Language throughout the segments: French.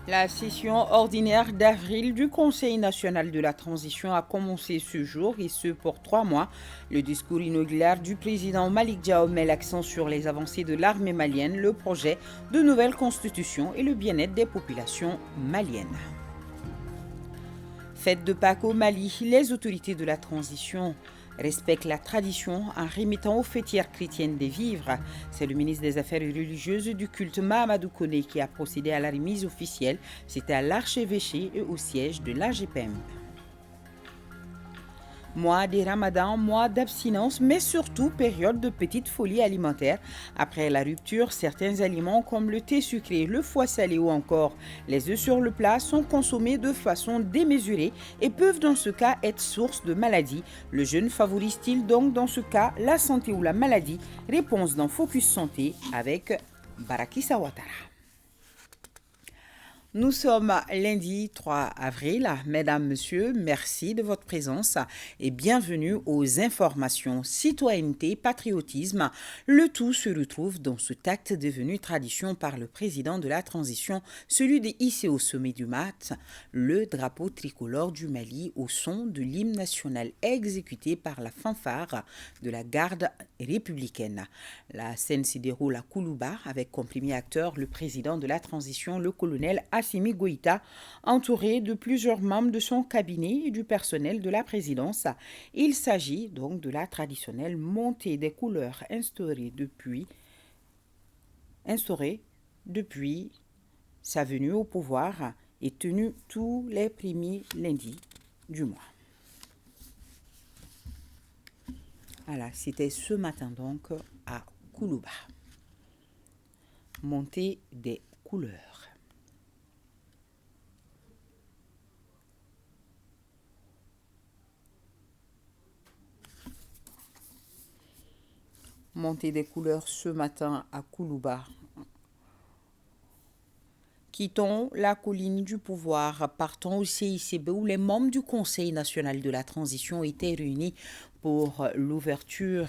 La session ordinaire d'avril du Conseil national de la transition a commencé ce jour et ce pour 3 mois. Le discours inauguraire du président Malick Diao met l'accent sur les avancées de l'armée malienne, le projet de nouvelle constitution et le bien-être des populations maliennes. Fête de Pâques au Mali, les autorités de la transition respectent la tradition en remettant aux fêtières chrétiennes des vivres. C'est le ministre des Affaires religieuses du culte Mahamadou Koné qui a procédé à la remise officielle. C'était à l'archevêché et au siège de l'AGPM. Mois des ramadans, mois d'abstinence, mais surtout période de petite folie alimentaire. Après la rupture, certains aliments comme le thé sucré, le foie salé ou encore les œufs sur le plat sont consommés de façon démesurée et peuvent dans ce cas être source de maladies. Le jeûne favorise-t-il donc dans ce cas la santé ou la maladie? Réponse dans Focus Santé avec Barakissa Ouattara. Nous sommes lundi 3 avril. Mesdames, Messieurs, merci de votre présence et bienvenue aux informations citoyenneté, patriotisme. Le tout se retrouve dans ce acte devenu tradition par le président de la transition, celui de hisser au sommet du mat le drapeau tricolore du Mali au son de l'hymne national exécuté par la fanfare de la garde républicaine. La scène s'y déroule à Koulouba avec comme premier acteur le président de la transition, le colonel Assimi Goïta, entouré de plusieurs membres de son cabinet et du personnel de la présidence. Il s'agit donc de la traditionnelle montée des couleurs instaurée depuis sa venue au pouvoir et tenue tous les premiers lundis du mois. Voilà, c'était ce matin donc à Koulouba. Montée des couleurs. Montée des couleurs ce matin à Koulouba. Quittons la colline du pouvoir, partons au CICB où les membres du Conseil national de la transition étaient réunis pour l'ouverture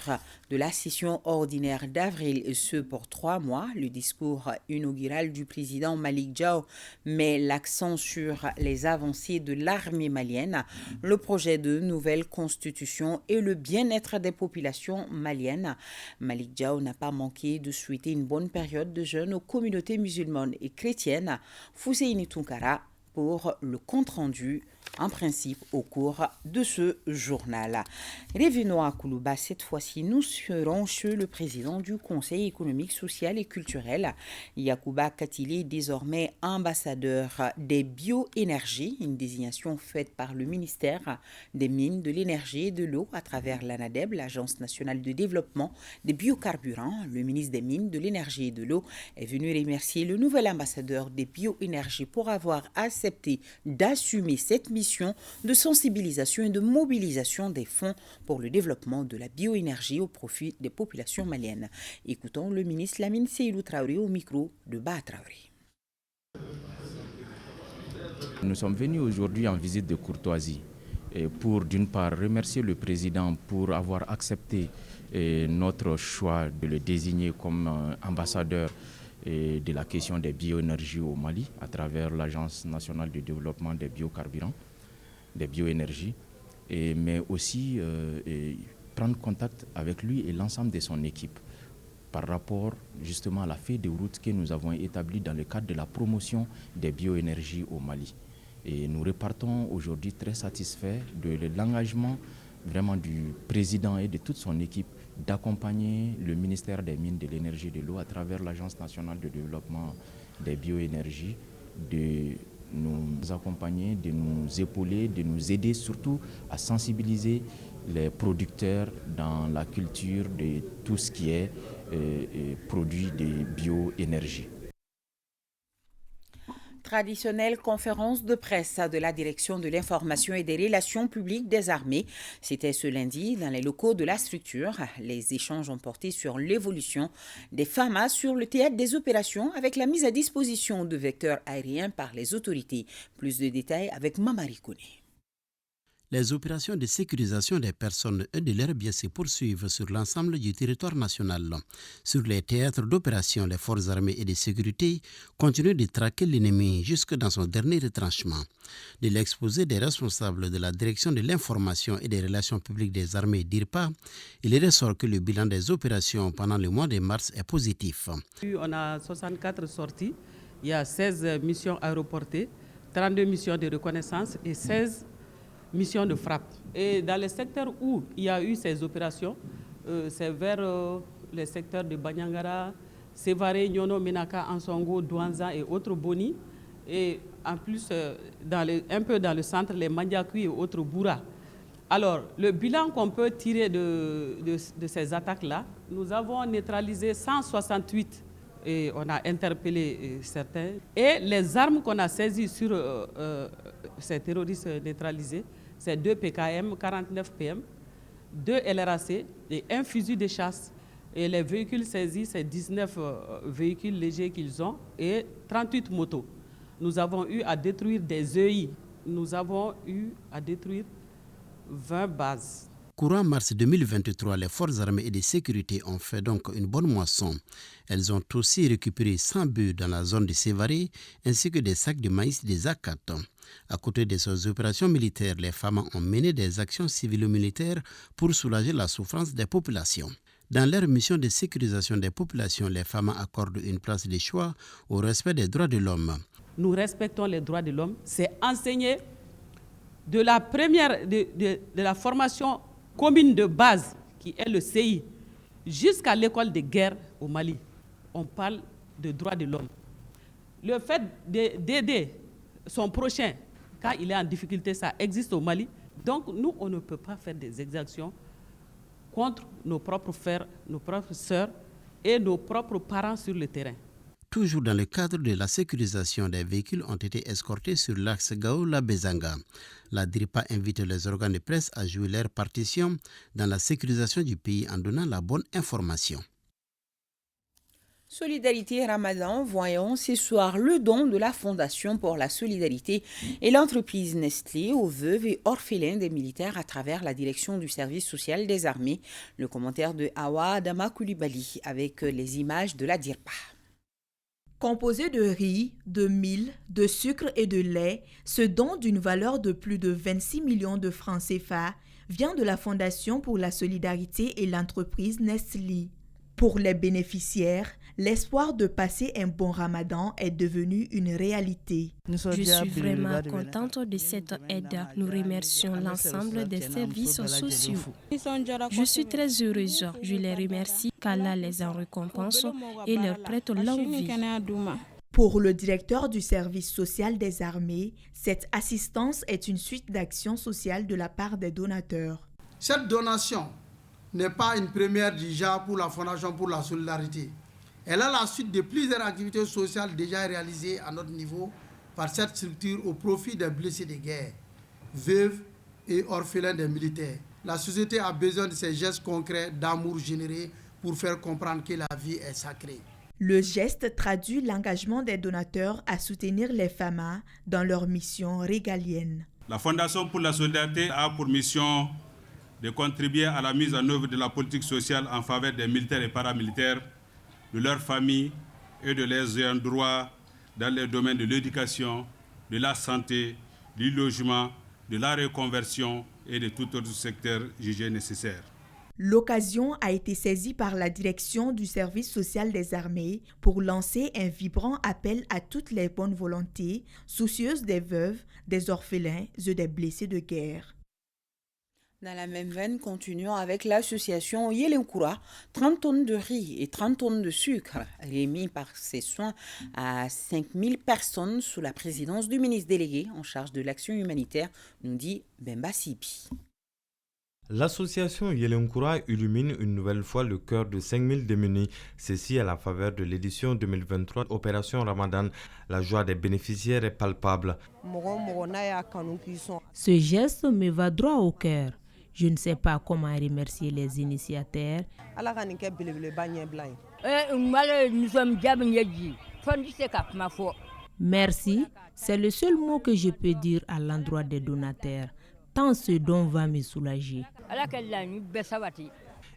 de la session ordinaire d'avril, et ce pour 3 mois. Le discours inaugural du président Malick Diao met l'accent sur les avancées de l'armée malienne, le projet de nouvelle constitution et le bien-être des populations maliennes. Malick Diao n'a pas manqué de souhaiter une bonne période de jeûne aux communautés musulmanes et chrétiennes. Fousseini Tounkara pour le compte-rendu en principe au cours de ce journal. Revenons à Koulouba. Cette fois-ci, nous serons chez le président du Conseil économique, social et culturel. Yacouba Katili est désormais ambassadeur des bioénergies, une désignation faite par le ministère des Mines, de l'Énergie et de l'Eau à travers l'ANADEB, l'Agence nationale de développement des biocarburants. Le ministre des Mines, de l'Énergie et de l'Eau est venu remercier le nouvel ambassadeur des bioénergies pour avoir accepté d'assumer cette mission de sensibilisation et de mobilisation des fonds pour le développement de la bioénergie au profit des populations maliennes. Écoutons le ministre Lamine Seydou Traoré au micro de Bah Traoré. Nous sommes venus aujourd'hui en visite de courtoisie pour d'une part remercier le président pour avoir accepté notre choix de le désigner comme ambassadeur de la question des bioénergies au Mali à travers l'Agence nationale de développement des biocarburants, des bioénergies, mais aussi prendre contact avec lui et l'ensemble de son équipe par rapport justement à la feuille de route que nous avons établie dans le cadre de la promotion des bioénergies au Mali. Et nous repartons aujourd'hui très satisfaits de l'engagement vraiment du président et de toute son équipe d'accompagner le ministère des Mines, de l'Énergie et de l'Eau à travers l'Agence nationale de développement des bioénergies, de nous accompagner, de nous épauler, de nous aider surtout à sensibiliser les producteurs dans la culture de tout ce qui est produit de bioénergie. Traditionnelle conférence de presse de la direction de l'information et des relations publiques des armées. C'était ce lundi dans les locaux de la structure. Les échanges ont porté sur l'évolution des FAMA sur le théâtre des opérations avec la mise à disposition de vecteurs aériens par les autorités. Plus de détails avec Mamari Kone. Les opérations de sécurisation des personnes et de leurs biens se poursuivent sur l'ensemble du territoire national. Sur les théâtres d'opération, les forces armées et de sécurité continuent de traquer l'ennemi jusque dans son dernier retranchement. De l'exposé des responsables de la direction de l'information et des relations publiques des armées d'IRPA, il ressort que le bilan des opérations pendant le mois de mars est positif. On a 64 sorties, il y a 16 missions aéroportées, 32 missions de reconnaissance et 16 mission de frappe. Et dans les secteurs où il y a eu ces opérations, c'est vers les secteurs de Banyangara, Sévaré, Nyono, Menaka, Ansongo, Douanza et autres Boni. Et en plus, un peu dans le centre, les Mandiakui et autres Boura. Alors, le bilan qu'on peut tirer de ces attaques-là, nous avons neutralisé 168 et on a interpellé certains. Et les armes qu'on a saisies sur ces terroristes neutralisés, c'est 2 PKM, 49 PM, 2 LRAC et 1 fusil de chasse. Et les véhicules saisis, c'est 19 véhicules légers qu'ils ont et 38 motos. Nous avons eu à détruire des EI. Nous avons eu à détruire 20 bases. Courant mars 2023, les forces armées et de sécurité ont fait donc une bonne moisson. Elles ont aussi récupéré 100 bœufs dans la zone de Sévaré ainsi que des sacs de maïs des ACAT. À côté de ces opérations militaires, les femmes ont mené des actions civilo-militaires pour soulager la souffrance des populations. Dans leur mission de sécurisation des populations, les femmes accordent une place de choix au respect des droits de l'homme. Nous respectons les droits de l'homme. C'est enseigné de la première, de la formation commune de base, qui est le CI, jusqu'à l'école de guerre au Mali. On parle de droits de l'homme. Le fait d'aider son prochain, quand il est en difficulté, ça existe au Mali. Donc, nous, on ne peut pas faire des exactions contre nos propres frères, nos propres sœurs et nos propres parents sur le terrain. Toujours dans le cadre de la sécurisation, des véhicules ont été escortés sur l'axe Gao-La-Bezanga. La DIRPA invite les organes de presse à jouer leur partition dans la sécurisation du pays en donnant la bonne information. Solidarité Ramadan, voyons ce soir le don de la Fondation pour la Solidarité et l'entreprise Nestlé aux veuves et orphelins des militaires à travers la direction du service social des armées. Le commentaire de Awa Adama Koulibaly avec les images de la DIRPA. Composé de riz, de mil, de sucre et de lait, ce don d'une valeur de plus de 26 millions de francs CFA vient de la Fondation pour la Solidarité et l'entreprise Nestlé. Pour les bénéficiaires, l'espoir de passer un bon ramadan est devenu une réalité. Je suis vraiment contente de cette aide. Nous remercions l'ensemble des services sociaux. Je suis très heureuse. Je les remercie qu'Allah les en récompense et leur prête longue vie. Pour le directeur du service social des armées, cette assistance est une suite d'actions sociales de la part des donateurs. Cette donation n'est pas une première déjà pour la Fondation pour la Solidarité. Elle est la suite de plusieurs activités sociales déjà réalisées à notre niveau par cette structure au profit des blessés de guerre, veuves et orphelins des militaires. La société a besoin de ces gestes concrets d'amour générés pour faire comprendre que la vie est sacrée. Le geste traduit l'engagement des donateurs à soutenir les FAMA dans leur mission régalienne. La Fondation pour la Solidarité a pour mission de contribuer à la mise en œuvre de la politique sociale en faveur des militaires et paramilitaires, de leurs familles et de leurs ayants droit dans les domaines de l'éducation, de la santé, du logement, de la reconversion et de tout autre secteur jugé nécessaire. L'occasion a été saisie par la direction du service social des armées pour lancer un vibrant appel à toutes les bonnes volontés, soucieuses des veuves, des orphelins et des blessés de guerre. Dans la même veine, continuons avec l'association Yelenkura, 30 tonnes de riz et 30 tonnes de sucre remis par ses soins à 5000 personnes sous la présidence du ministre délégué en charge de l'action humanitaire, nous dit Bemba Sipi. L'association Yelenkura illumine une nouvelle fois le cœur de 5000 démunis, ceci à la faveur de l'édition 2023 Opération Ramadan. La joie des bénéficiaires est palpable. Ce geste me va droit au cœur. Je ne sais pas comment remercier les initiateurs. Merci, c'est le seul mot que je peux dire à l'endroit des donateurs. tant ce don va me soulager.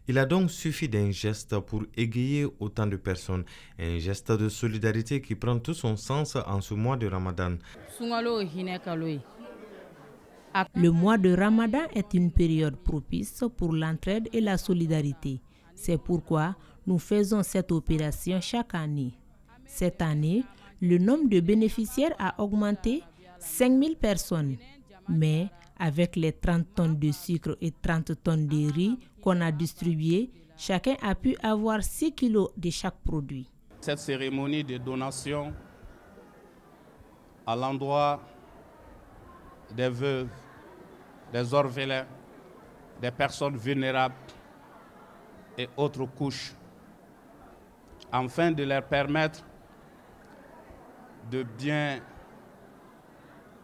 Il a donc suffi d'un geste pour égayer autant de personnes, un geste de solidarité qui prend tout son sens en ce mois de Ramadan. Le mois de Ramadan est une période propice pour l'entraide et la solidarité. C'est pourquoi nous faisons cette opération chaque année. Cette année, le nombre de bénéficiaires a augmenté 5000 personnes. Mais avec les 30 tonnes de sucre et 30 tonnes de riz qu'on a distribués, chacun a pu avoir 6 kilos de chaque produit. Cette cérémonie de donation à l'endroit des veuves, des orphelins, des personnes vulnérables et autres couches, afin de leur permettre de bien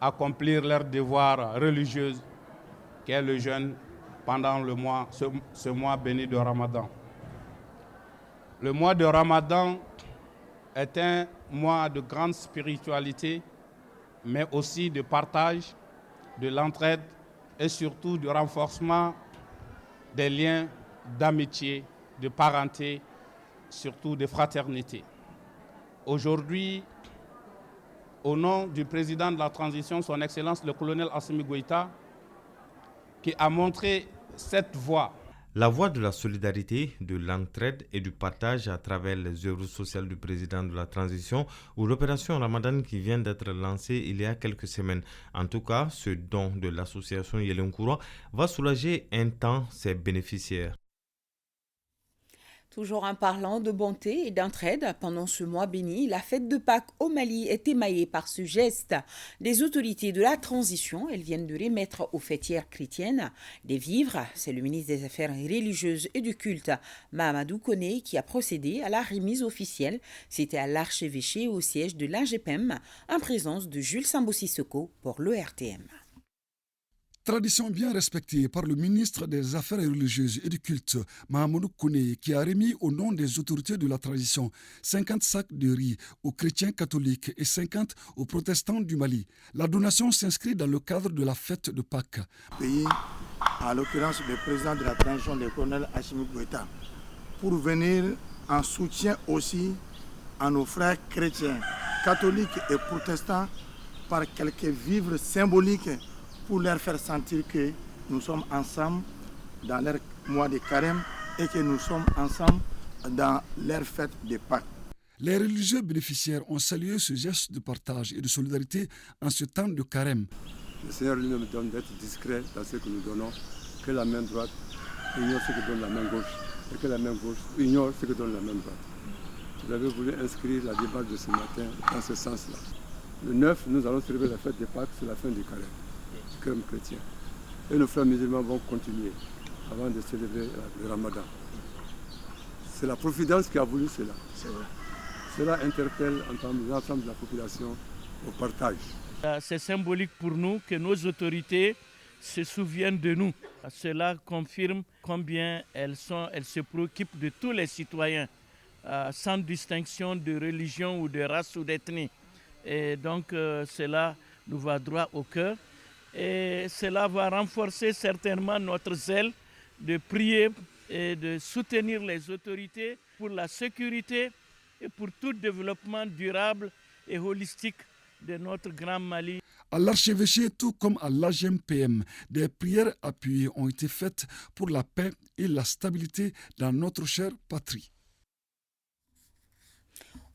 accomplir leur devoir religieux qu'est le jeûne pendant ce mois béni de Ramadan. Le mois de Ramadan est un mois de grande spiritualité, mais aussi de partage, de l'entraide et surtout du renforcement des liens d'amitié, de parenté, surtout de fraternité. Aujourd'hui, au nom du président de la transition, son Excellence le colonel Assimi Goïta, qui a montré cette voie. La voie de la solidarité, de l'entraide et du partage à travers les œuvres sociales du président de la transition ou l'opération Ramadan qui vient d'être lancée il y a quelques semaines. En tout cas, ce don de l'association Yelenkoura va soulager un temps ses bénéficiaires. Toujours en parlant de bonté et d'entraide, pendant ce mois béni, la fête de Pâques au Mali est émaillée par ce geste. Les autorités de la transition, elles viennent de remettre aux fêtières chrétiennes des vivres. C'est le ministre des Affaires religieuses et du culte, Mahamadou Koné, qui a procédé à la remise officielle. C'était à l'archevêché au siège de l'AGPM, en présence de Jules Sambo-Sissoko pour l'ERTM. Tradition bien respectée par le ministre des Affaires religieuses et du culte, Mahamadou Koné, qui a remis au nom des autorités de la tradition 50 sacs de riz aux chrétiens catholiques et 50 aux protestants du Mali. La donation s'inscrit dans le cadre de la fête de Pâques. Pays, à l'occurrence le président de la transition, le colonel Assimi Goïta, pour venir en soutien aussi à nos frères chrétiens, catholiques et protestants par quelques vivres symboliques pour leur faire sentir que nous sommes ensemble dans leur mois de carême et que nous sommes ensemble dans leur fête de Pâques. Les religieux bénéficiaires ont salué ce geste de partage et de solidarité en ce temps de carême. Le Seigneur lui-même donne d'être discret dans ce que nous donnons, que la main droite ignore ce que donne la main gauche et que la main gauche ignore ce que donne la main droite. Vous avez voulu inscrire la débat de ce matin dans ce sens-là. Le 9, nous allons célébrer la fête de Pâques, c'est la fin du carême. Comme chrétiens. Et nos frères musulmans vont continuer avant de célébrer le Ramadan. C'est la providence qui a voulu cela. Cela interpelle l'ensemble de la population au partage. C'est symbolique pour nous que nos autorités se souviennent de nous. Cela confirme combien elles se préoccupent de tous les citoyens, sans distinction de religion ou de race ou d'ethnie. Et donc cela nous va droit au cœur. Et cela va renforcer certainement notre zèle de prier et de soutenir les autorités pour la sécurité et pour tout développement durable et holistique de notre grand Mali. À l'archevêché, tout comme à l'AGPM, des prières appuyées ont été faites pour la paix et la stabilité dans notre chère patrie.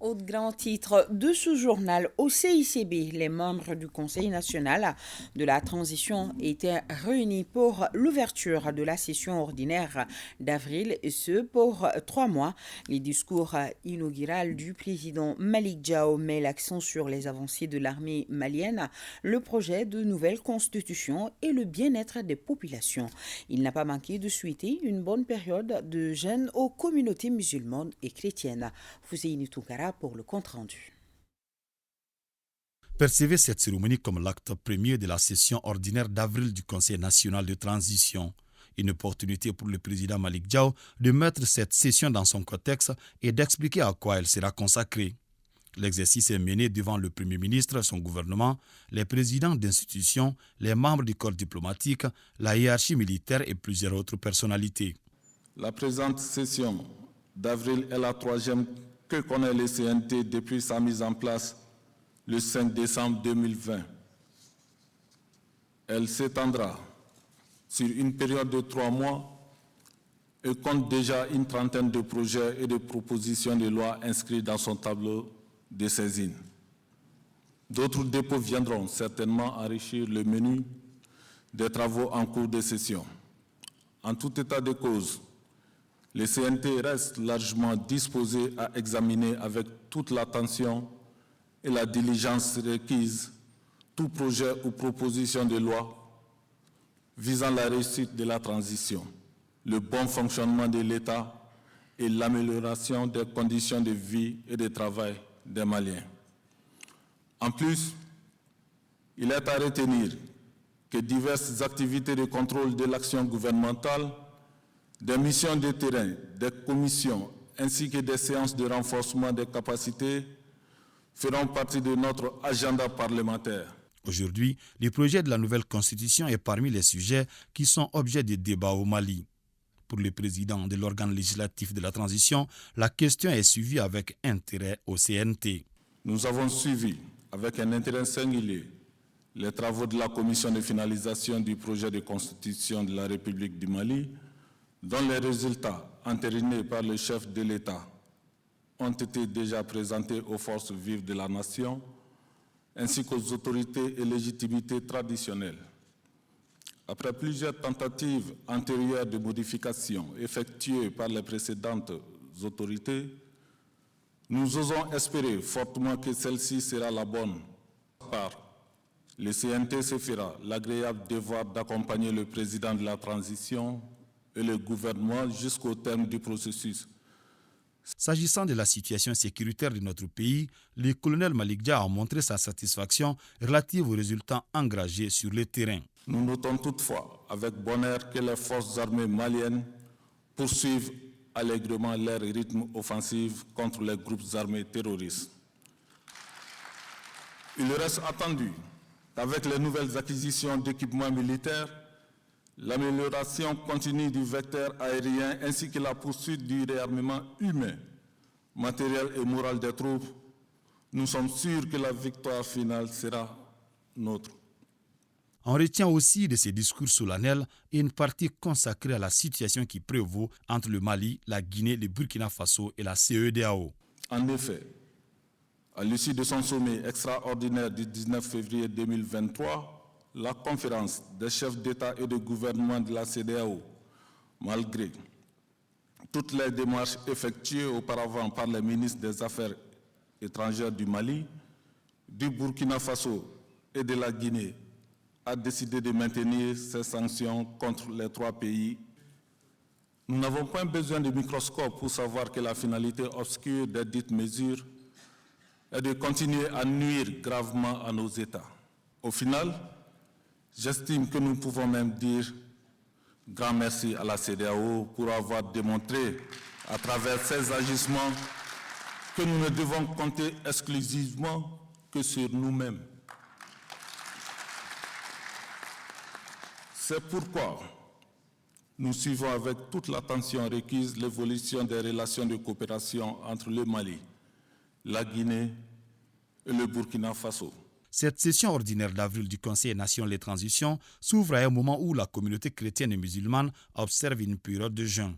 Autre grand titre de ce journal, au CICB, les membres du Conseil national de la transition étaient réunis pour l'ouverture de la session ordinaire d'avril, et ce pour 3 mois. Les discours inaugural du président Malick Diao met l'accent sur les avancées de l'armée malienne, le projet de nouvelle constitution et le bien-être des populations. Il n'a pas manqué de souhaiter une bonne période de jeûne aux communautés musulmanes et chrétiennes. Fouséini Tounkara pour le compte-rendu. Percevez cette cérémonie comme l'acte premier de la session ordinaire d'avril du Conseil national de transition. Une opportunité pour le président Malick Diao de mettre cette session dans son contexte et d'expliquer à quoi elle sera consacrée. L'exercice est mené devant le Premier ministre, son gouvernement, les présidents d'institutions, les membres du corps diplomatique, la hiérarchie militaire et plusieurs autres personnalités. La présente session d'avril est la 3e que connaît le CNT depuis sa mise en place le 5 décembre 2020. Elle s'étendra sur une période de 3 mois et compte déjà une trentaine de projets et de propositions de loi inscrits dans son tableau de saisine. D'autres dépôts viendront certainement enrichir le menu des travaux en cours de session. En tout état de cause, le CNT reste largement disposé à examiner avec toute l'attention et la diligence requise tout projet ou proposition de loi visant la réussite de la transition, le bon fonctionnement de l'État et l'amélioration des conditions de vie et de travail des Maliens. En plus, il est à retenir que diverses activités de contrôle de l'action gouvernementale, des missions de terrain, des commissions ainsi que des séances de renforcement des capacités feront partie de notre agenda parlementaire. Aujourd'hui, le projet de la nouvelle constitution est parmi les sujets qui sont objets de débat au Mali. Pour le président de l'organe législatif de la transition, la question est suivie avec intérêt au CNT. Nous avons suivi avec un intérêt singulier les travaux de la commission de finalisation du projet de constitution de la République du Mali, dont les résultats entérinés par le chef de l'État ont été déjà présentés aux forces vives de la nation, ainsi qu'aux autorités et légitimités traditionnelles. Après plusieurs tentatives antérieures de modification effectuées par les précédentes autorités, nous osons espérer fortement que celle-ci sera la bonne. Le CNT se fera l'agréable devoir d'accompagner le président de la transition et le gouvernement jusqu'au terme du processus. S'agissant de la situation sécuritaire de notre pays, le colonel Malick Dia a montré sa satisfaction relative aux résultats engagés sur le terrain. Nous notons toutefois avec bonheur que les forces armées maliennes poursuivent allègrement leur rythme offensif contre les groupes armés terroristes. Il reste attendu qu'avec les nouvelles acquisitions d'équipements militaires, l'amélioration continue du vecteur aérien ainsi que la poursuite du réarmement humain, matériel et moral des troupes, nous sommes sûrs que la victoire finale sera nôtre. On retient aussi de ces discours solennels une partie consacrée à la situation qui prévaut entre le Mali, la Guinée, le Burkina Faso et la CEDEAO. En effet, à l'issue de son sommet extraordinaire du 19 février 2023, la conférence des chefs d'État et de gouvernement de la CEDEAO, malgré toutes les démarches effectuées auparavant par les ministres des Affaires étrangères du Mali, du Burkina Faso et de la Guinée, a décidé de maintenir ces sanctions contre les 3 pays. Nous n'avons pas besoin de microscope pour savoir que la finalité obscure des dites mesures est de continuer à nuire gravement à nos États. Au final, j'estime que nous pouvons même dire grand merci à la CEDEAO pour avoir démontré à travers ces agissements que nous ne devons compter exclusivement que sur nous-mêmes. C'est pourquoi nous suivons avec toute l'attention requise l'évolution des relations de coopération entre le Mali, la Guinée et le Burkina Faso. Cette session ordinaire d'avril du Conseil national de transition s'ouvre à un moment où la communauté chrétienne et musulmane observe une période de jeûne.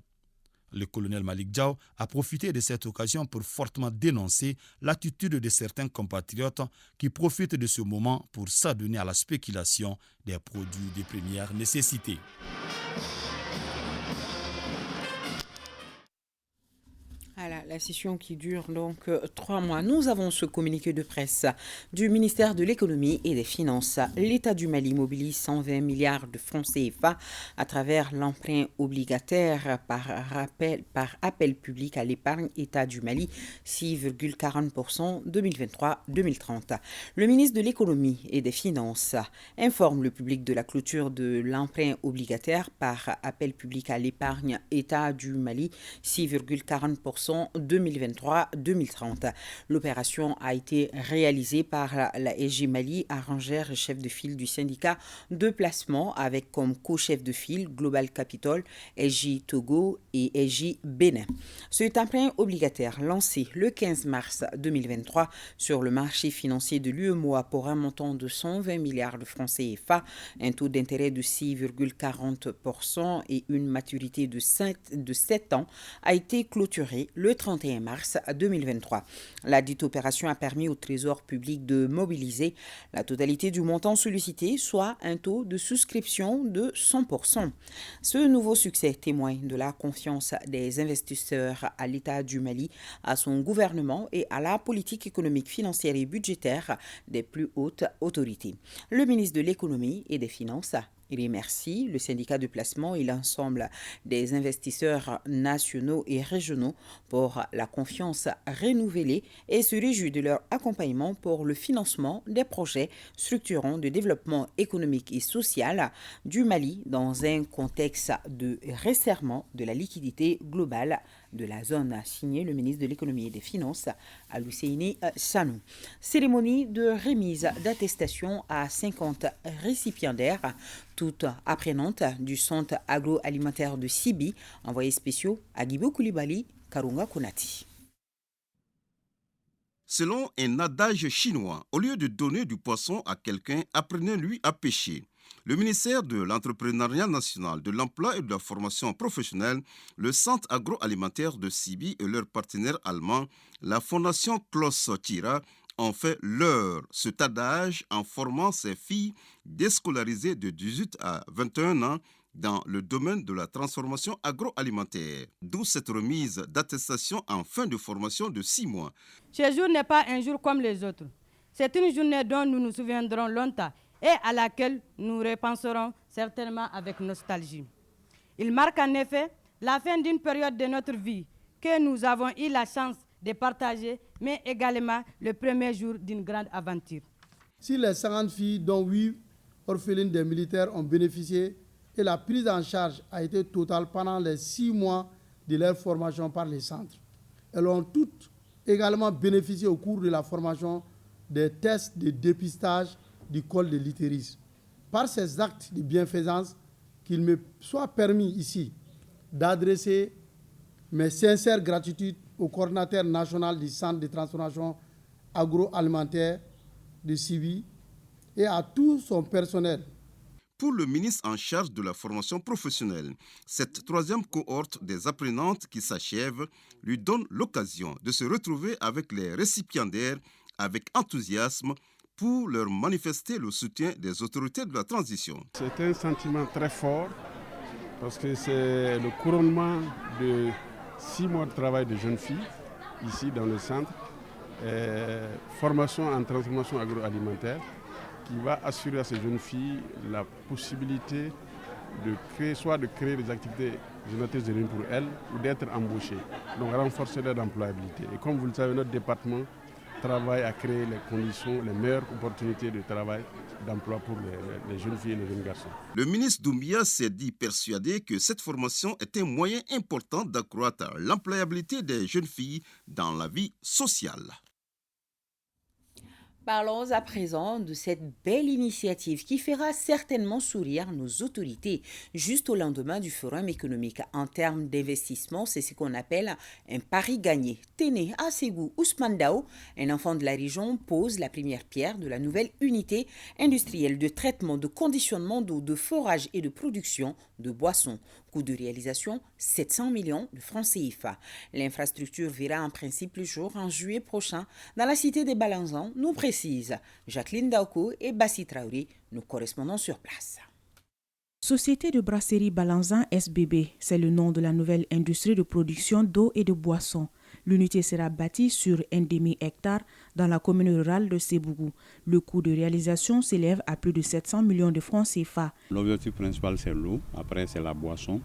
Le colonel Malick Dia a profité de cette occasion pour fortement dénoncer l'attitude de certains compatriotes qui profitent de ce moment pour s'adonner à la spéculation des produits de première nécessité. Voilà, la session qui dure donc 3 mois. Nous avons ce communiqué de presse du ministère de l'économie et des finances. L'État du Mali mobilise 120 milliards de francs CFA à travers l'emprunt obligataire par appel public à l'épargne État du Mali, 6,40% 2023-2030. Le ministre de l'économie et des finances informe le public de la clôture de l'emprunt obligataire par appel public à l'épargne État du Mali, 6,40% l'horizon 2023-2030. L'opération a été réalisée par la EJ Mali, arrangère et chef de file du syndicat de placement, avec comme co-chef de file Global Capital, EJ Togo et EJ Bénin. C'est un emprunt obligataire lancé le 15 mars 2023 sur le marché financier de l'UEMOA pour un montant de 120 milliards de francs CFA, un taux d'intérêt de 6,40% et une maturité de 7 ans a été clôturé le 31 mars 2023. La dite opération a permis au Trésor public de mobiliser la totalité du montant sollicité, soit un taux de souscription de 100%. Ce nouveau succès témoigne de la confiance des investisseurs à l'État du Mali, à son gouvernement et à la politique économique, financière et budgétaire des plus hautes autorités. Le ministre de l'Économie et des Finances remercie le syndicat de placement et l'ensemble des investisseurs nationaux et régionaux pour la confiance renouvelée et se réjouit de leur accompagnement pour le financement des projets structurants de développement économique et social du Mali dans un contexte de resserrement de la liquidité globale de la zone, a signé le ministre de l'Économie et des Finances, Alusseini Sanou. Cérémonie de remise d'attestation à 50 récipiendaires, toutes apprenantes du centre agroalimentaire de Sibi, envoyés spéciaux à Guibo Koulibaly, Karunga Konati. Selon un adage chinois, au lieu de donner du poisson à quelqu'un, apprenez-lui à pêcher. Le ministère de l'Entrepreneuriat national, de l'Emploi et de la formation professionnelle, le Centre agroalimentaire de Sibi et leur partenaire allemand, la Fondation Klaus Tira, ont fait leur cet adage en formant ces filles déscolarisées de 18 à 21 ans dans le domaine de la transformation agroalimentaire. D'où cette remise d'attestation en fin de formation de 6 mois. Ce jour n'est pas un jour comme les autres. C'est une journée dont nous nous souviendrons longtemps et à laquelle nous repenserons certainement avec nostalgie. Il marque en effet la fin d'une période de notre vie que nous avons eu la chance de partager, mais également le premier jour d'une grande aventure. Si les 50 filles, dont 8 orphelines des militaires, ont bénéficié et la prise en charge a été totale pendant les 6 mois de leur formation par les centres, elles ont toutes également bénéficié au cours de la formation des tests de dépistage du col de l'utérus. Par ces actes de bienfaisance, qu'il me soit permis ici d'adresser mes sincères gratitudes au coordinateur national du Centre de transformation agroalimentaire de Sibi et à tout son personnel. Pour le ministre en charge de la formation professionnelle, cette troisième cohorte des apprenantes qui s'achève lui donne l'occasion de se retrouver avec les récipiendaires avec enthousiasme pour leur manifester le soutien des autorités de la transition. C'est un sentiment très fort parce que c'est le couronnement de 6 mois de travail de jeunes filles ici dans le centre, formation en transformation agroalimentaire qui va assurer à ces jeunes filles la possibilité de créer des activités génératrices de revenus pour elles ou d'être embauchées, donc renforcer leur employabilité. Et comme vous le savez, notre département travaille à créer les conditions, les meilleures opportunités de travail, d'emploi pour les jeunes filles et les jeunes garçons. Le ministre Doumbia s'est dit persuadé que cette formation est un moyen important d'accroître l'employabilité des jeunes filles dans la vie sociale. Parlons à présent de cette belle initiative qui fera certainement sourire nos autorités juste au lendemain du Forum économique. En termes d'investissement, c'est ce qu'on appelle un pari gagné. Téné Assegou Ousmane Dao, un enfant de la région, pose la première pierre de la nouvelle unité industrielle de traitement, de conditionnement d'eau, de forage et de production de boissons. Coût de réalisation, 700 millions de francs CFA. L'infrastructure verra en principe le jour en juillet prochain dans la cité des Balanzans, nous précise Jacqueline Daoko et Bassi Traoré, nos correspondants sur place. Société de brasserie Balanzan SBB, c'est le nom de la nouvelle industrie de production d'eau et de boissons. L'unité sera bâtie sur 1 demi-hectare dans la commune rurale de Sébougou. Le coût de réalisation s'élève à plus de 700 millions de francs CFA. L'objectif principal, c'est l'eau. Après, c'est la boisson.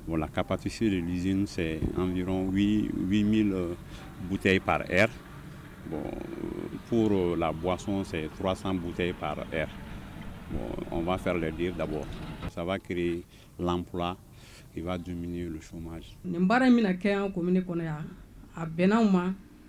Bon, la capacité de l'usine, c'est environ 8000 bouteilles par heure. Bon, pour la boisson, c'est 300 bouteilles par heure. Bon, on va faire le dire d'abord. Ça va créer l'emploi qui va diminuer le chômage.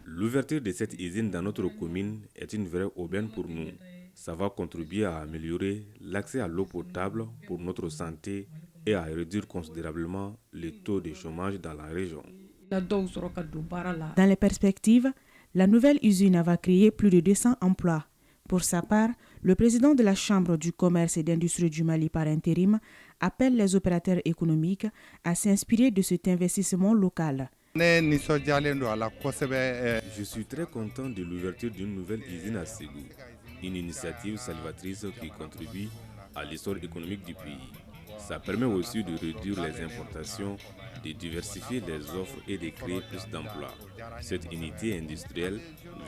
L'ouverture de cette usine dans notre commune est une vraie aubaine pour nous. Ça va contribuer à améliorer l'accès à l'eau potable pour notre santé et à réduire considérablement le taux de chômage dans la région. Dans les perspectives, la nouvelle usine va créer plus de 200 emplois. Pour sa part, le président de la Chambre du commerce et d'industrie du Mali par intérim appelle les opérateurs économiques à s'inspirer de cet investissement local. Je suis très content de l'ouverture d'une nouvelle usine à Ségou, une initiative salvatrice qui contribue à l'essor économique du pays. Ça permet aussi de réduire les importations, de diversifier les offres et de créer plus d'emplois. Cette unité industrielle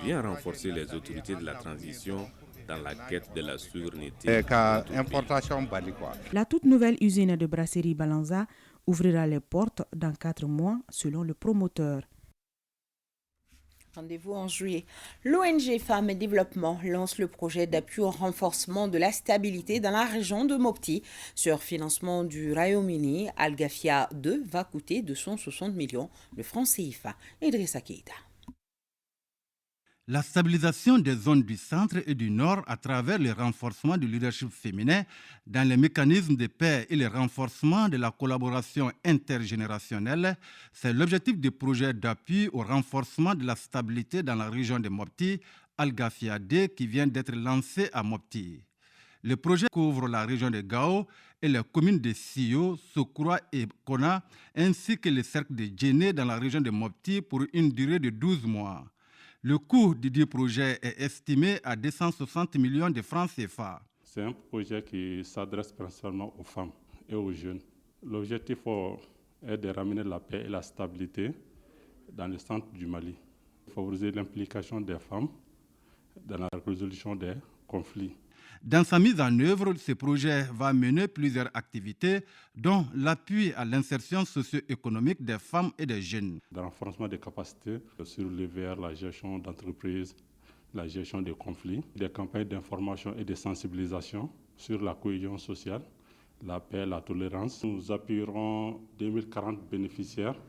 vient renforcer les autorités de la transition dans la quête de la souveraineté. La toute nouvelle usine de brasserie Balanza ouvrira les portes dans 4 mois selon le promoteur. Rendez-vous en juillet. L'ONG Femmes et Développement lance le projet d'appui au renforcement de la stabilité dans la région de Mopti. Sur financement du Royaume-Uni, Al-Ghafia 2 va coûter 260 millions de francs CFA. Idrissa Keïta. La stabilisation des zones du centre et du nord à travers le renforcement du leadership féminin dans les mécanismes de paix et le renforcement de la collaboration intergénérationnelle, c'est l'objectif du projet d'appui au renforcement de la stabilité dans la région de Mopti, Al-Ghafia 2, qui vient d'être lancé à Mopti. Le projet couvre la région de Gao et les communes de Sio, Sokura et Kona, ainsi que le cercle de Djéné dans la région de Mopti pour une durée de 12 mois. Le coût du dit projet est estimé à 260 millions de francs CFA. C'est un projet qui s'adresse principalement aux femmes et aux jeunes. L'objectif est de ramener la paix et la stabilité dans le centre du Mali. Favoriser l'implication des femmes dans la résolution des conflits. Dans sa mise en œuvre, ce projet va mener plusieurs activités, dont l'appui à l'insertion socio-économique des femmes et des jeunes. Le renforcement des capacités sur le VR, la gestion d'entreprises, la gestion des conflits, des campagnes d'information et de sensibilisation sur la cohésion sociale, la paix, la tolérance. Nous appuierons 2040 bénéficiaires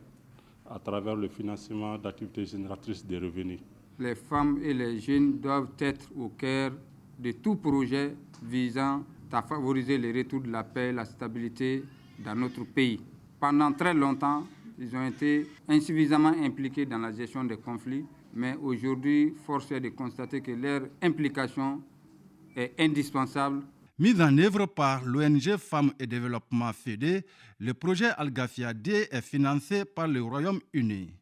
à travers le financement d'activités génératrices de revenus. Les femmes et les jeunes doivent être au cœur de tout projet visant à favoriser le retour de la paix et la stabilité dans notre pays. Pendant très longtemps, ils ont été insuffisamment impliqués dans la gestion des conflits, mais aujourd'hui, force est de constater que leur implication est indispensable. Mis en œuvre par l'ONG Femmes et Développement FEDE, le projet Al-Ghafia 2 est financé par le Royaume-Uni.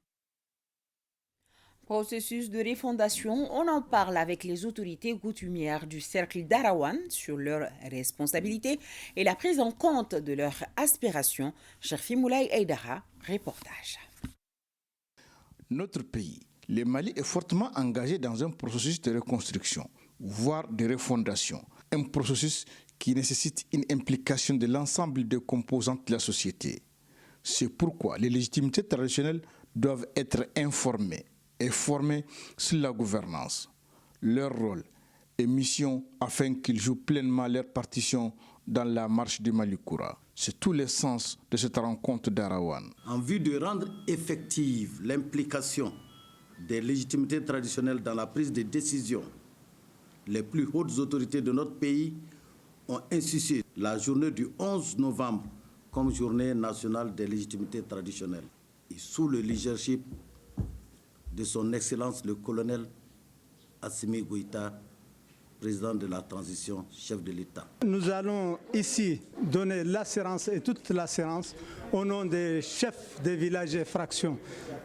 Processus de refondation, on en parle avec les autorités coutumières du cercle d'Arawan sur leurs responsabilités et la prise en compte de leurs aspirations. Cherfi Moulay Aïdara, reportage. Notre pays, le Mali, est fortement engagé dans un processus de reconstruction, voire de refondation. Un processus qui nécessite une implication de l'ensemble des composantes de la société. C'est pourquoi les légitimités traditionnelles doivent être informées et formés sur la gouvernance, leur rôle et mission afin qu'ils jouent pleinement leur partition dans la marche du Malikoura. C'est tout le sens de cette rencontre d'Arawan. En vue de rendre effective l'implication des légitimités traditionnelles dans la prise de décision, les plus hautes autorités de notre pays ont institué la journée du 11 novembre comme journée nationale des légitimités traditionnelles. Et sous le leadership de son Excellence le colonel Assimi Goïta, président de la transition, chef de l'État. Nous allons ici donner l'assurance et toute l'assurance au nom des chefs des villages et fractions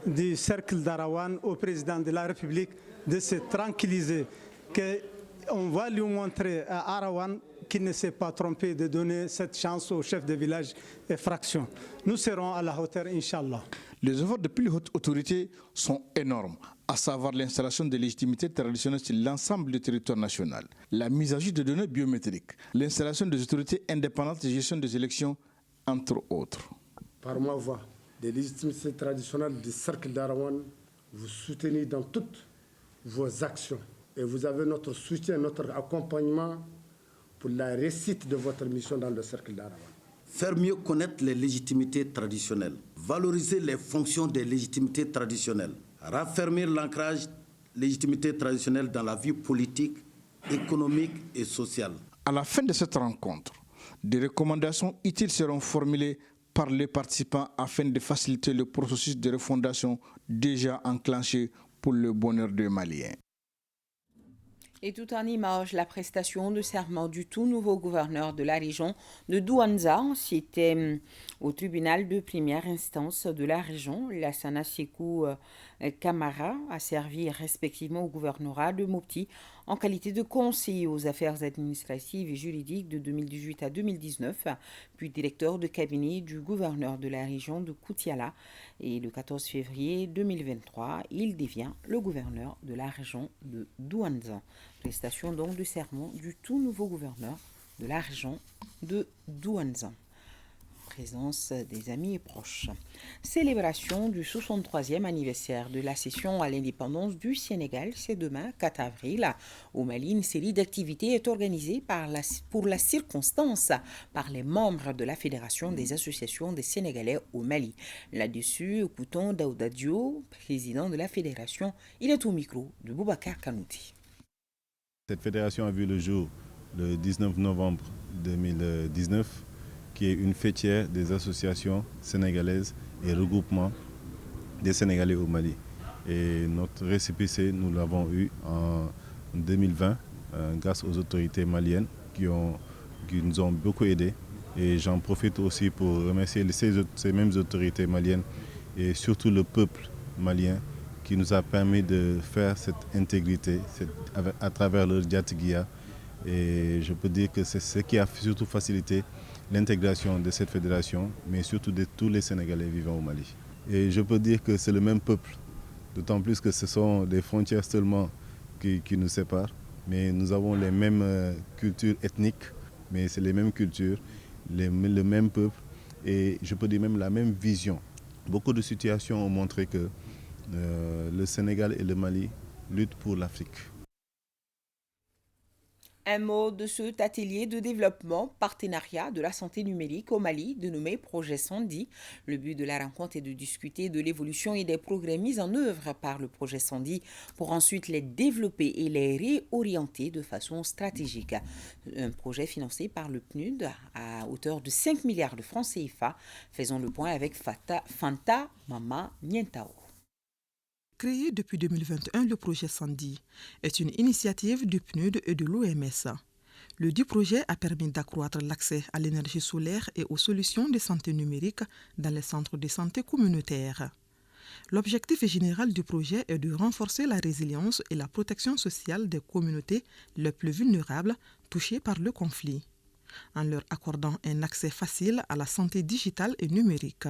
du cercle d'Arawan au président de la République de se tranquilliser, qu'on va lui montrer à Arawan qu'il ne s'est pas trompé de donner cette chance aux chefs de village et fractions. Nous serons à la hauteur, Inch'Allah. Les efforts des plus hautes autorités sont énormes, à savoir l'installation des légitimités traditionnelles sur l'ensemble du territoire national, la mise à jour de données biométriques, l'installation des autorités indépendantes de gestion des élections, entre autres. Par ma voix, les légitimités traditionnelles du cercle d'Arawan, vous soutenez dans toutes vos actions et vous avez notre soutien, notre accompagnement pour la réussite de votre mission dans le cercle d'Arawan. Faire mieux connaître les légitimités traditionnelles, valoriser les fonctions des légitimités traditionnelles, raffermir l'ancrage légitimité traditionnelle dans la vie politique, économique et sociale. À la fin de cette rencontre, des recommandations utiles seront formulées par les participants afin de faciliter le processus de refondation déjà enclenché pour le bonheur des Maliens. Et tout en image, la prestation de serment du tout nouveau gouverneur de la région de Douanza, c'était au tribunal de première instance de la région. Lassana Sekou Kamara a servi respectivement au gouvernorat de Mopti en qualité de conseiller aux affaires administratives et juridiques de 2018 à 2019, puis directeur de cabinet du gouverneur de la région de Koutiala. Et le 14 février 2023, il devient le gouverneur de la région de Douanza. Prestation donc de serment du tout nouveau gouverneur de la région de Douanza. Présence des amis et proches. Célébration du 63e anniversaire de la cession à l'indépendance du Sénégal, c'est demain, 4 avril. Au Mali, une série d'activités est organisée pour la circonstance par les membres de la Fédération des associations des Sénégalais au Mali. Là-dessus, écoutons Daouda Dio, président de la fédération. Il est au micro de Boubacar Kanouti. Cette fédération a vu le jour le 19 novembre 2019, qui est une fêtière des associations sénégalaises et regroupements des Sénégalais au Mali. Et notre récépissé, nous l'avons eu en 2020 grâce aux autorités maliennes qui nous ont beaucoup aidés. Et j'en profite aussi pour remercier ces mêmes autorités maliennes et surtout le peuple malien qui nous a permis de faire cette intégrité à travers leur diatigua. Et je peux dire que c'est ce qui a surtout facilité l'intégration de cette fédération, mais surtout de tous les Sénégalais vivant au Mali. Et je peux dire que c'est le même peuple, d'autant plus que ce sont des frontières seulement qui nous séparent, mais nous avons les mêmes cultures ethniques, mais c'est les mêmes cultures, le même peuple, et je peux dire même la même vision. Beaucoup de situations ont montré que le Sénégal et le Mali luttent pour l'Afrique. Un mot de cet atelier de développement partenariat de la santé numérique au Mali, dénommé Projet Sandi. Le but de la rencontre est de discuter de l'évolution et des progrès mis en œuvre par le projet Sandi pour ensuite les développer et les réorienter de façon stratégique. Un projet financé par le PNUD à hauteur de 5 milliards de francs CFA. Faisons le point avec Fanta Mama Nientao. Créé depuis 2021, le projet Sandi est une initiative du PNUD et de l'OMS. Le dit projet a permis d'accroître l'accès à l'énergie solaire et aux solutions de santé numérique dans les centres de santé communautaires. L'objectif général du projet est de renforcer la résilience et la protection sociale des communautés les plus vulnérables touchées par le conflit, en leur accordant un accès facile à la santé digitale et numérique.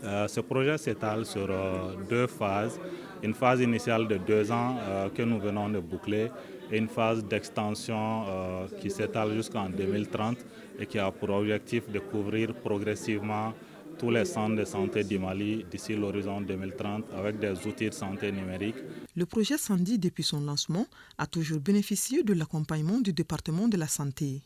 Ce projet s'étale sur 2 phases. Une phase initiale de 2 ans que nous venons de boucler et une phase d'extension qui s'étale jusqu'en 2030 et qui a pour objectif de couvrir progressivement tous les centres de santé du Mali d'ici l'horizon 2030 avec des outils de santé numérique. Le projet Sandi, depuis son lancement, a toujours bénéficié de l'accompagnement du département de la santé.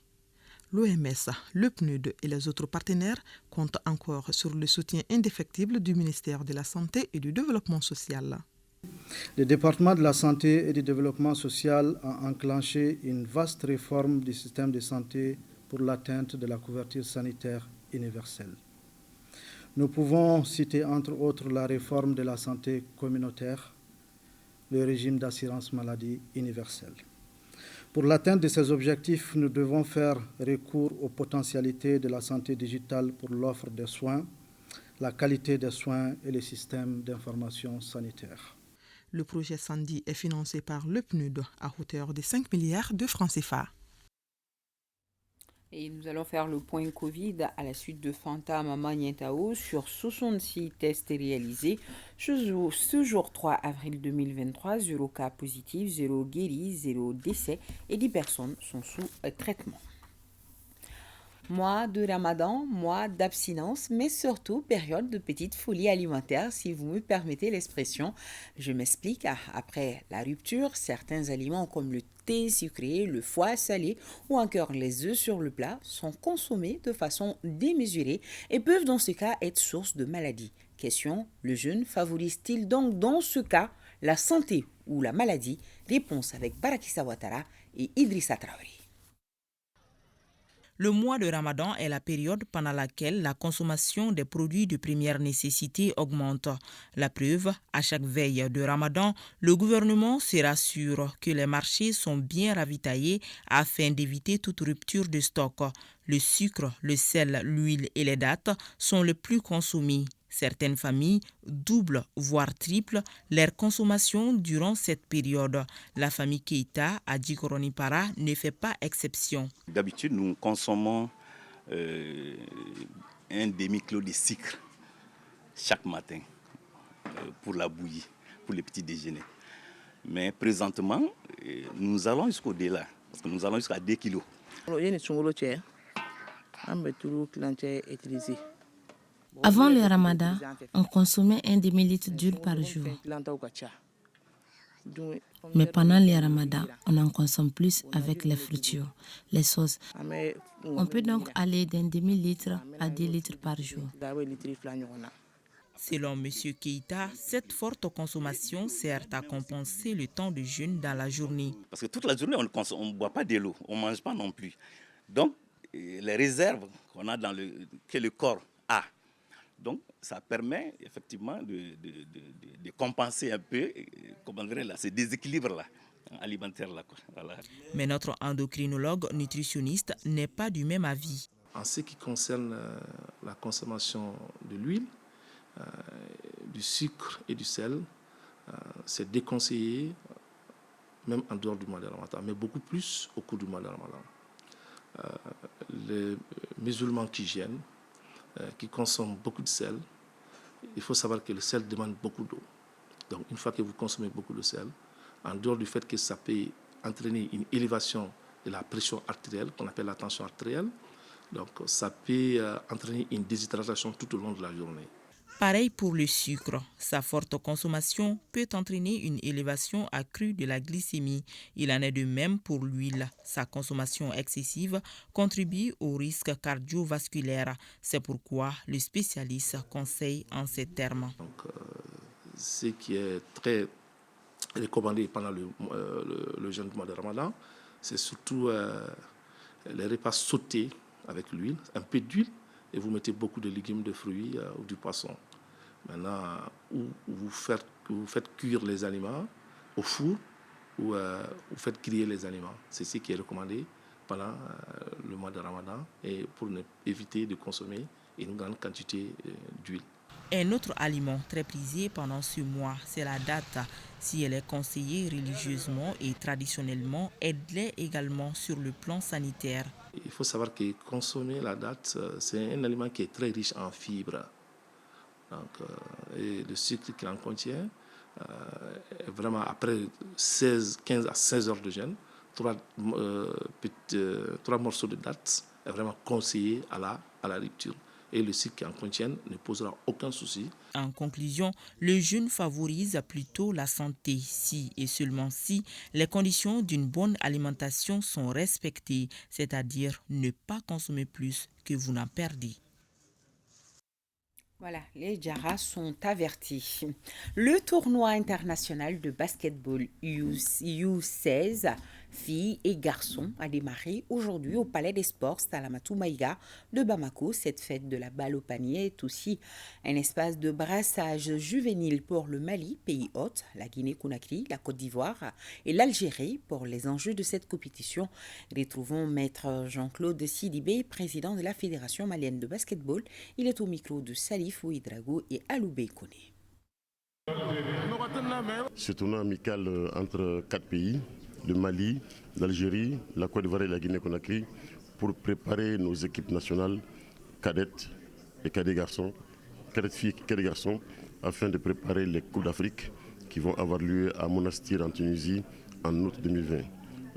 L'OMS, le PNUD et les autres partenaires comptent encore sur le soutien indéfectible du ministère de la Santé et du Développement social. Le département de la Santé et du Développement social a enclenché une vaste réforme du système de santé pour l'atteinte de la couverture sanitaire universelle. Nous pouvons citer entre autres la réforme de la santé communautaire, le régime d'assurance maladie universelle. Pour l'atteinte de ces objectifs, nous devons faire recours aux potentialités de la santé digitale pour l'offre de soins, la qualité des soins et les systèmes d'information sanitaire. Le projet Sandi est financé par le PNUD à hauteur de 5 milliards de francs CFA. Et nous allons faire le point Covid à la suite de Fanta Mama Nientao sur 66 tests réalisés. Ce jour 3 avril 2023, 0 cas positifs, 0 guéris, 0 décès et 10 personnes sont sous traitement. Mois de Ramadan, mois d'abstinence, mais surtout période de petite folie alimentaire, si vous me permettez l'expression. Je m'explique. Après la rupture, certains aliments comme le thé sucré, le foie salé ou encore les œufs sur le plat sont consommés de façon démesurée et peuvent dans ce cas être source de maladies. Question, le jeûne favorise-t-il donc dans ce cas la santé ou la maladie? Réponse avec Barakissa Ouattara et Idrissa Traoré. Le mois de Ramadan est la période pendant laquelle la consommation des produits de première nécessité augmente. La preuve, à chaque veille de Ramadan, le gouvernement se rassure que les marchés sont bien ravitaillés afin d'éviter toute rupture de stock. Le sucre, le sel, l'huile et les dattes sont les plus consommés. Certaines familles doublent, voire triplent leur consommation durant cette période. La famille Keïta à Djikoronipara ne fait pas exception. D'habitude, nous consommons un demi-kilo de sucre chaque matin pour la bouillie, pour le petit déjeuner. Mais présentement, nous allons jusqu'au-delà, parce que nous allons jusqu'à 2 kilos. Avant le ramadan, on consommait un demi-litre d'huile par jour. Mais pendant le ramadan, on en consomme plus avec les friture, les sauces. On peut donc aller d'un demi-litre à 2 litres par jour. Selon M. Keïta, cette forte consommation sert à compenser le temps de jeûne dans la journée. Parce que toute la journée, on ne boit pas de l'eau, on ne mange pas non plus. Donc, les réserves qu'on a que le corps a, donc ça permet effectivement de compenser un peu ce déséquilibre-là alimentaire-là. Voilà. Mais notre endocrinologue nutritionniste n'est pas du même avis. En ce qui concerne la consommation de l'huile, du sucre et du sel, c'est déconseillé même en dehors du mois de Ramadan, mais beaucoup plus au cours du mois de Ramadan. Les musulmans qui jeûnent, qui consomment beaucoup de sel, il faut savoir que le sel demande beaucoup d'eau. Donc une fois que vous consommez beaucoup de sel, en dehors du fait que ça peut entraîner une élévation de la pression artérielle, qu'on appelle la tension artérielle, donc ça peut entraîner une déshydratation tout au long de la journée. Pareil pour le sucre. Sa forte consommation peut entraîner une élévation accrue de la glycémie. Il en est de même pour l'huile. Sa consommation excessive contribue au risque cardiovasculaire. C'est pourquoi le spécialiste conseille en ces termes. Donc, ce qui est très recommandé pendant le jeûne du mois de Ramadan, c'est surtout les repas sautés avec l'huile, un peu d'huile, et vous mettez beaucoup de légumes, de fruits ou du poisson. Maintenant, vous faites cuire les aliments au four ou vous faites griller les aliments. C'est ce qui est recommandé pendant le mois de Ramadan et pour éviter de consommer une grande quantité d'huile. Un autre aliment très prisé pendant ce mois, c'est la date. Si elle est conseillée religieusement et traditionnellement, elle l'est également sur le plan sanitaire. Il faut savoir que consommer la date, c'est un aliment qui est très riche en fibres. Donc, et le sucre qu'il en contient, vraiment après 15 à 16 heures de jeûne, 3 morceaux de date est vraiment conseillé à la rupture. Et le sucre qui en contient ne posera aucun souci. En conclusion, le jeûne favorise plutôt la santé si et seulement si les conditions d'une bonne alimentation sont respectées, c'est-à-dire ne pas consommer plus que vous n'en perdez. Voilà, les Djaras sont avertis. Le tournoi international de basketball U16, filles et garçons, a démarré aujourd'hui au Palais des Sports Salamatou Maïga de Bamako. Cette fête de la balle au panier est aussi un espace de brassage juvénile pour le Mali, pays hôte, la Guinée-Conakry, la Côte d'Ivoire et l'Algérie pour les enjeux de cette compétition. Retrouvons Maître Jean-Claude Sidibé, président de la Fédération malienne de basketball. Il est au micro de Salif Ouidrago et Aloubé Koné. Ce tournoi amical entre 4 pays, le Mali, l'Algérie, la Côte d'Ivoire et la Guinée-Conakry, pour préparer nos équipes nationales cadettes et cadets garçons, cadettes filles et cadets garçons, afin de préparer les Coupes d'Afrique qui vont avoir lieu à Monastir en Tunisie en août 2020.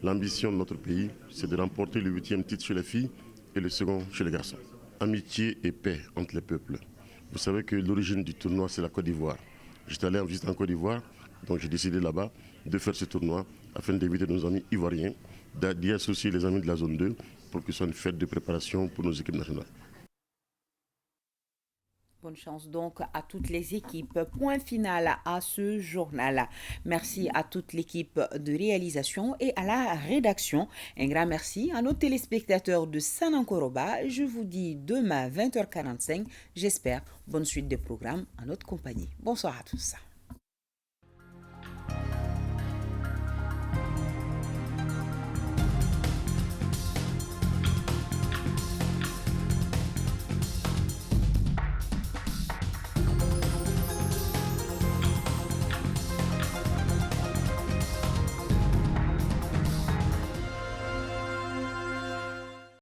L'ambition de notre pays, c'est de remporter le 8e titre chez les filles et le second chez les garçons. Amitié et paix entre les peuples. Vous savez que l'origine du tournoi, c'est la Côte d'Ivoire. J'étais allé en visite en Côte d'Ivoire, donc j'ai décidé là-bas de faire ce tournoi afin d'inviter nos amis ivoiriens, d'y associer les amis de la zone 2 pour que ce soit une fête de préparation pour nos équipes nationales. Bonne chance donc à toutes les équipes. Point final à ce journal. Merci à toute l'équipe de réalisation et à la rédaction. Un grand merci à nos téléspectateurs de Sanankoroba. Je vous dis demain 20h45. J'espère bonne suite de programmes en notre compagnie. Bonsoir à tous.